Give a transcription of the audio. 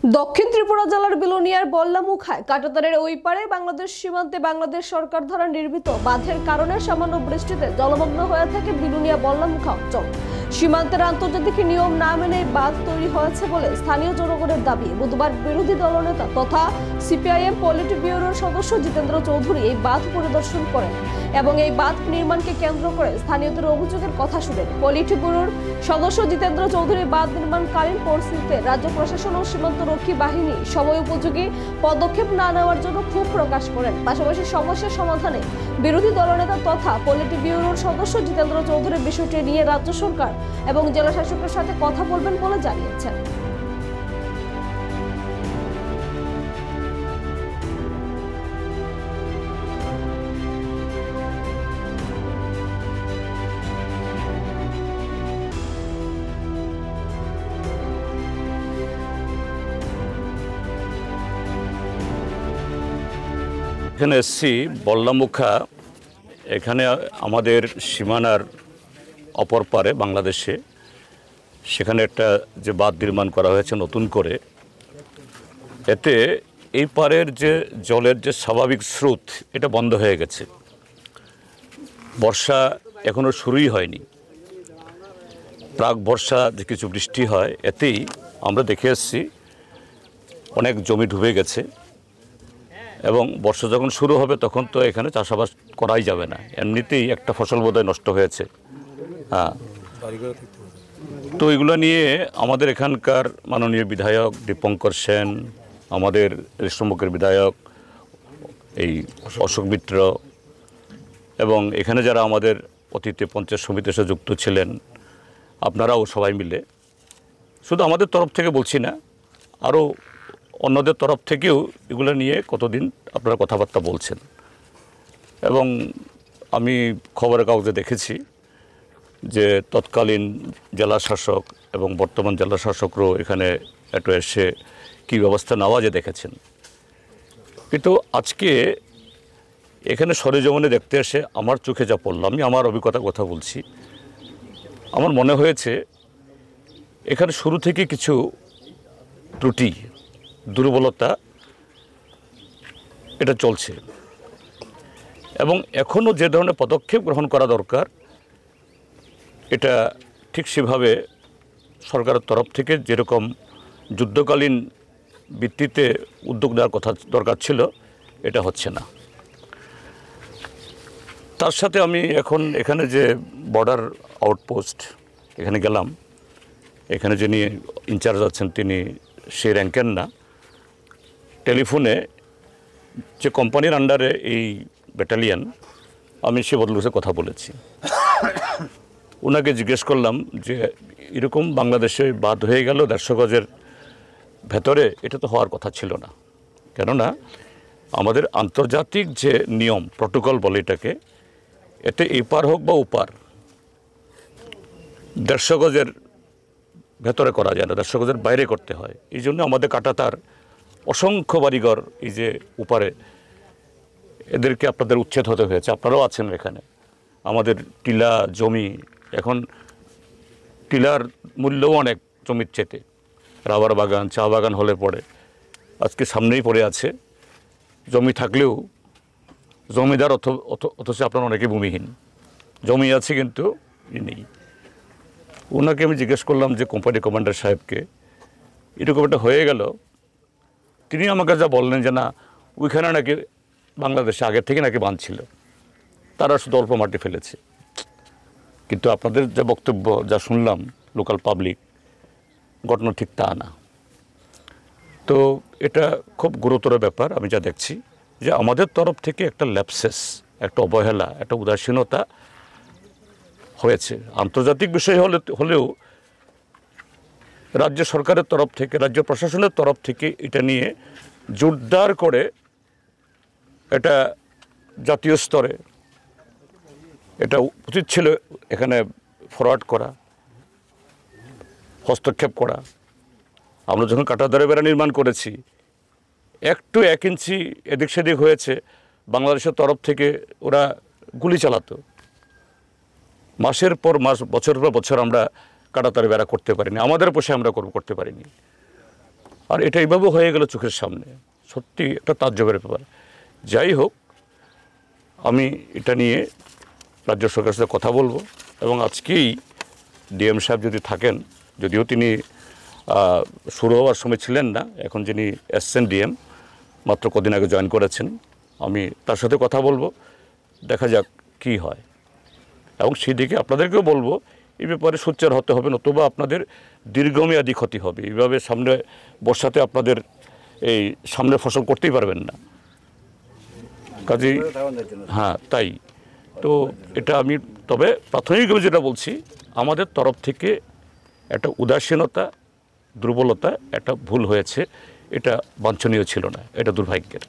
দক্ষিণ ত্রিপুরা জেলার বিলোনিয়ার বল্লামুখায় কাঁটাতারের ওই পারে বাংলাদেশ সীমান্তে বাংলাদেশ সরকার দ্বারা নির্মিত বাঁধের কারণে সামান্য বৃষ্টিতে জলমগ্ন হয়ে থাকে বিলোনিয়া বল্লামুখা অঞ্চল। সীমান্তের আন্তর্জাতিক নিয়ম না মেনে বাঁধ তৈরি হয়েছে বলে স্থানীয় জনগণের দাবি। বুধবার বিরোধী দলনেতা তথা সিপিআইএম পলিট ব্যুরোর সদস্য জিতেন্দ্র চৌধুরী এই বাঁধ পরিদর্শন করেন এবং এই বাঁধ নির্মাণকে কেন্দ্র করে স্থানীয়দের অভিযোগের কথা শুনেন। পলিট ব্যুরোর সদস্য জিতেন্দ্র চৌধুরী বাঁধ নির্মাণকালীন পরিস্থিতিতে রাজ্য প্রশাসন ও সীমান্ত রক্ষী বাহিনী সময় উপযোগী পদক্ষেপ না নেওয়ার জন্য ক্ষোভ প্রকাশ করেন। পাশাপাশি সমস্যা সমাধানে বিরোধী দলনেতা তথা পলিট ব্যুরোর সদস্য জিতেন্দ্র চৌধুরী বিষয়টি নিয়ে রাজ্য সরকার এবং জেলা শাসকের সাথে কথা বলবেন বলে জানিয়েছেন। এখানে এসছি বল্লামুখা, এখানে আমাদের সীমানার অপর পারে বাংলাদেশে, সেখানে একটা যে বাঁধ নির্মাণ করা হয়েছে নতুন করে, এতে এই পারের যে জলের যে স্বাভাবিক স্রোত এটা বন্ধ হয়ে গেছে। বর্ষা এখনও শুরুই হয়নি, প্রাক বর্ষা যে কিছু বৃষ্টি হয় এতেই আমরা দেখে এসছি অনেক জমি ডুবে গেছে এবং বর্ষা যখন শুরু হবে তখন তো এখানে চাষাবাদ করাই যাবে না, এমনিতেই একটা ফসল বোধহয় নষ্ট হয়েছে। তো এগুলো নিয়ে আমাদের এখানকার মাননীয় বিধায়ক দীপঙ্কর সেন, আমাদের রেশমুখের বিধায়ক এই অশোক মিত্র এবং এখানে যারা আমাদের অতীতে পঞ্চায়েত সমিতির সাথে যুক্ত ছিলেন, আপনারাও সবাই মিলে, শুধু আমাদের তরফ থেকে বলছি না, আরও অন্যদের তরফ থেকেও এগুলো নিয়ে কতদিন আপনারা কথাবার্তা বলছেন। এবং আমি খবরের কাগজে দেখেছি যে তৎকালীন জেলা শাসক এবং বর্তমান জেলা শাসকরাও এখানে একটু এসে কী ব্যবস্থা নেওয়া যে দেখেছেন। কিন্তু আজকে এখানে সরেজমিনে দেখতে এসে আমার চোখে যা পড়ল, আমি আমার অভিজ্ঞতার কথা বলছি, আমার মনে হয়েছে এখানে শুরু থেকে কিছু ত্রুটি দুর্বলতা এটা চলছে এবং এখনও যে ধরনের পদক্ষেপ গ্রহণ করা দরকার এটা ঠিক সেভাবে সরকারের তরফ থেকে যেরকম যুদ্ধকালীন ভিত্তিতে উদ্যোগ নেওয়ার কথা দরকার ছিল এটা হচ্ছে না। তার সাথে আমি এখন এখানে যে বর্ডার আউটপোস্ট এখানে গেলাম, এখানে যিনি ইনচার্জ আছেন তিনি সেই র্যাঙ্কের না, টেলিফোনে যে কোম্পানির আন্ডারে এই ব্যাটালিয়ান, আমি সে বদলুসে কথা বলেছি। ওনাকে জিজ্ঞেস করলাম যে এরকম বাংলাদেশে বাদ হয়ে গেল 150 গজের ভেতরে, এটা তো হওয়ার কথা ছিল না। কেননা আমাদের আন্তর্জাতিক যে নিয়ম প্রটোকল বলে এটাকে, এতে এপার হোক বা ওপার 150 গজের ভেতরে করা যায় না, 150 গজের বাইরে করতে হয়। এই জন্য আমাদের কাঁটাতার অসংখ্য বাড়িঘর এই যে উপারে, এদেরকে আপনাদের উচ্ছেদ হতে হয়েছে। আপনারাও আছেন এখানে। আমাদের টিলা জমি, এখন টিলার মূল্যও অনেক জমির চেতে, রাবার বাগান চা বাগান হলে পড়ে আজকে সামনেই পড়ে আছে। জমি থাকলেও জমিদার অথচ আপনার অনেকে ভূমিহীন, জমি আছে কিন্তু নেই। ওনাকে আমি জিজ্ঞেস করলাম যে কোম্পানি কমান্ডার সাহেবকে এরকম একটা হয়ে গেল, তিনি আমাকে যা বললেন যে না, ওইখানে নাকি বাংলাদেশে আগের থেকে নাকি বাঁধ ছিল, তারা শুধু অল্প মাটি ফেলেছে। কিন্তু আপনাদের যে বক্তব্য যা শুনলাম লোকাল পাবলিক, ঘটনা ঠিক তা না। তো এটা খুব গুরুতর ব্যাপার। আমি যা দেখছি যে আমাদের তরফ থেকে একটা ল্যাপসেস, একটা অবহেলা, একটা উদাসীনতা হয়েছে। আন্তর্জাতিক বিষয় হলেও রাজ্য সরকারের তরফ থেকে, রাজ্য প্রশাসনের তরফ থেকে এটা নিয়ে জোরদার করে এটা জাতীয় স্তরে এটা উচিত ছিল এখানে ফরওয়ার্ড করা, হস্তক্ষেপ করা। আমরা যখন কাঁটাতারের বেড়া নির্মাণ করেছি, একটু 1 ইঞ্চি এদিক সেদিক হয়েছে, বাংলাদেশের তরফ থেকে ওরা গুলি চালাতো। মাসের পর মাস, বছরের পর বছর আমরা কাঁটাতারের বেড়া করতে পারিনি, আমাদের পোষে আমরা করতে পারিনি। আর এটা এইভাবে হয়ে গেল চোখের সামনে, সত্যি একটা তাজ্জবের ব্যাপার। যাই হোক, আমি এটা নিয়ে রাজ্য সরকারের সাথে কথা বলবো এবং আজকেই ডিএম সাহেব যদি থাকেন, যদিও তিনি শুরু হওয়ার সময় ছিলেন না, এখন যিনি এসছেন ডিএম, মাত্র কদিন আগে জয়েন করেছেন, আমি তার সাথে কথা বলবো, দেখা যাক কি হয়। এবং সেই দিকে আপনাদেরকেও বলবো এই ব্যাপারে সোচ্চার হতে হবে, নতুবা আপনাদের দীর্ঘমেয়াদী ক্ষতি হবে। এইভাবে সামনে বর্ষাতে আপনাদের এই সামনে ফসল করতেই পারবেন না, কাজেই হ্যাঁ তাই তো এটা আমি তবে প্রাথমিকভাবে যেটা বলছি, আমাদের তরফ থেকে একটা উদাসীনতা, দুর্বলতা, একটা ভুল হয়েছে, এটা বাঞ্ছনীয় ছিল না, এটা দুর্ভাগ্যের।